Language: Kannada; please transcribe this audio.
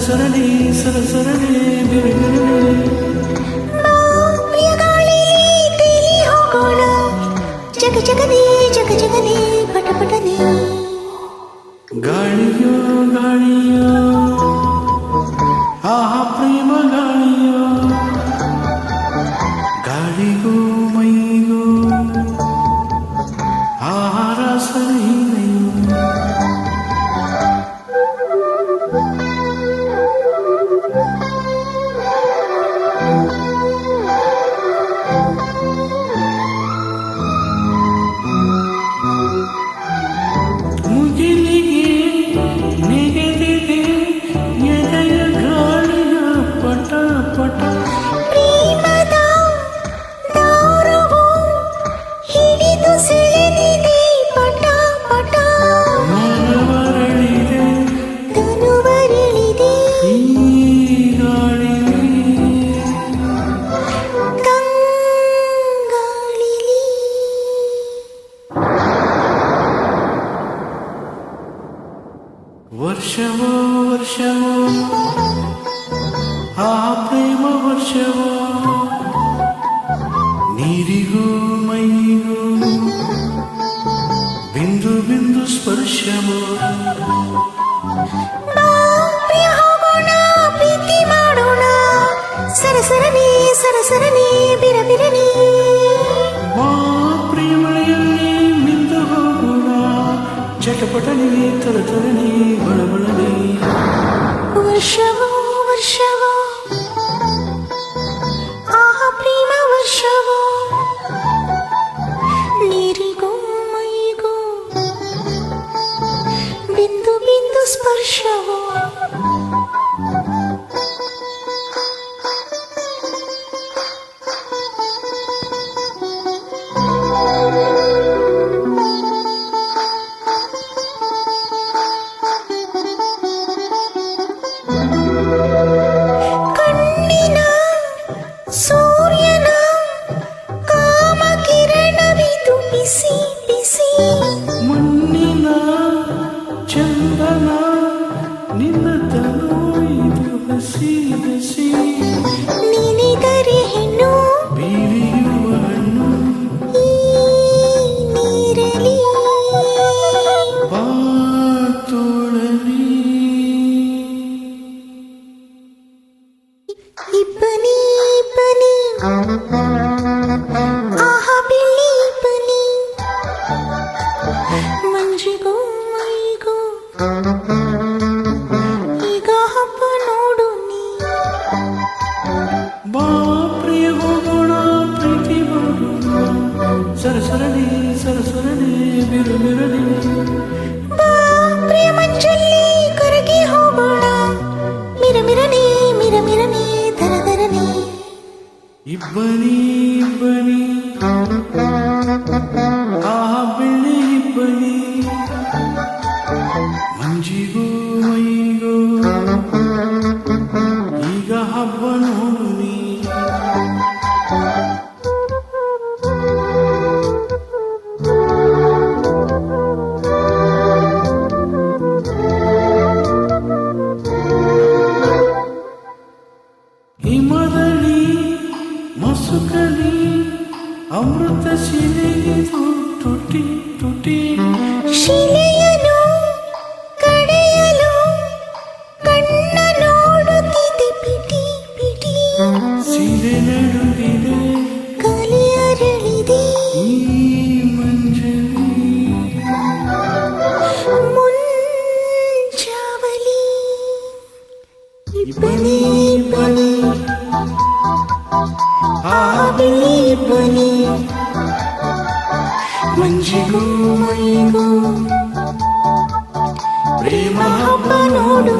ಸರಸರನೆ ಸರಸರನೆ ಬಿರುಬಿರುನೆ ಪ್ರಿಯ ಗಾಳಿಲಿ ತೇಲಿ ಹೋಗೋಣ ಜಗ ಜಗನೆ ಜಗ ಜಗನೆ ಪಟ ಪಟನೆ ಗಾಳಿಯೋ ಗಾಳಿಯೋ ಆಹಾ ಪ್ರೇಮ ಗಾಳಿಯೋ ಗಾಳಿಗೂ ಮೈಗೂ ಆಹಾರ ಸರಿನೆಯೋ ವರ್ಷವೋ ವರ್ಷವೋ ಆ ಪ್ರೇಮ ವರ್ಷವೋ ನೀರಿಗೂ ಮೈಗೂ ಬಿಂದು ಬಿಂದು ಸ್ಪರ್ಶವೋ ಪ್ರಿಯ ಹೋಗೋಣ ಪ್ರೀತಿ ಮಾಡೋಣ ಸರಸರನೆ ಸರಸರನೆ ಬಿರಬಿರನೆ ಪ್ರಿಯಮಳೆಯಲ್ಲಿ ಮಿಂದು ಹೋಗೋಣ ಚಟಪಟನೆ ತರತರನೆ ಬಳಬಳನೆ ವರ್ಷವೋ ವರ್ಷವೋ ಆಹ ಪ್ರೇಮ ವರ್ಷವೋ ನೀರಿಗೂ ಮೈಗೂ ಬಿಂದು ಬಿಂದು ಸ್ಪರ್ಶವೋ ಕಣ್ಣಿನ ಸೂರ್ಯನ ಕಾಮಕಿರಣವಿದು ಬಿಸಿ ಬಿಸಿ ಮಣ್ಣಿನ ಚಂದನ ನಿನ್ನ ತನು ಇದು ಹಸಿ ಹಸಿ ನೀನಿದರೆ ಹೆಣ್ಣು ಬೀರಿಯುವ ಹಣ್ಣು ಈ ನೀರಲಿ ಬಾತೋಳಲಿ ಇಬ್ಬನಿ ಇಬ್ಬನಿ ಆಹ ಬಿಳಿ ಇಬ್ಬನಿ ಮಂಜಿಗೂ ಮೈಗೂ ಈಗ ಹಬ್ಬ ನೋಡು ನೀ ಬಾ ಪ್ರಿಯ ಹೋಗೋಣ ಪ್ರೀತಿ ಮಾಡೋಣ ಸರಸರನೆ ಸರಸರನೆ ಬಿರುಬಿರನೆ ಬಾ ಪ್ರಿಯ ಮಂಜಲ್ಲಿ ಕರಗಿ ಹೋಗೋಣ ಮಿರಮಿರನೆ ಮಿರಮಿರನೆ ಧರಧರನೆ ಇಬ್ಬನಿ ಇಬ್ಬನಿ ಆ ಬೆಳ್ಳಿ ಇಬ್ಬನಿ ಮಂಜಿಗೂ ಮೈಗೂ ಈಗ ಹಬ್ಬ ನೋಡು ನೀ ಹಿಮದಳಿ ಮಸುಕಲಿ ಅಮೃತ ಶಿಲೆಯಿದು ತುಟಿ ತುಟಿ ಶಿಲೆಯನು ಕಡೆಯಲು ಕಣ್ಣ ನೋಡುತ್ತಿದೆ ಪಿಟಿ ಪಿಟಿ ಸೀರೆ ನಡುವಿದೆ ಕಲಿ ಅರಳಿದೆ ಈ ಮಂಜಲಿ ಮುಂಜಾವಲಿ ಇಬ್ಬನಿ ಇಬ್ಬನಿ ಆ ಬಿಳಿ ಇಬ್ಬನಿ ಮಂಜಿಗೂ ಮೈಗೂ ಪ್ರೇಮ ಹಬ್ಬ ನೋಡು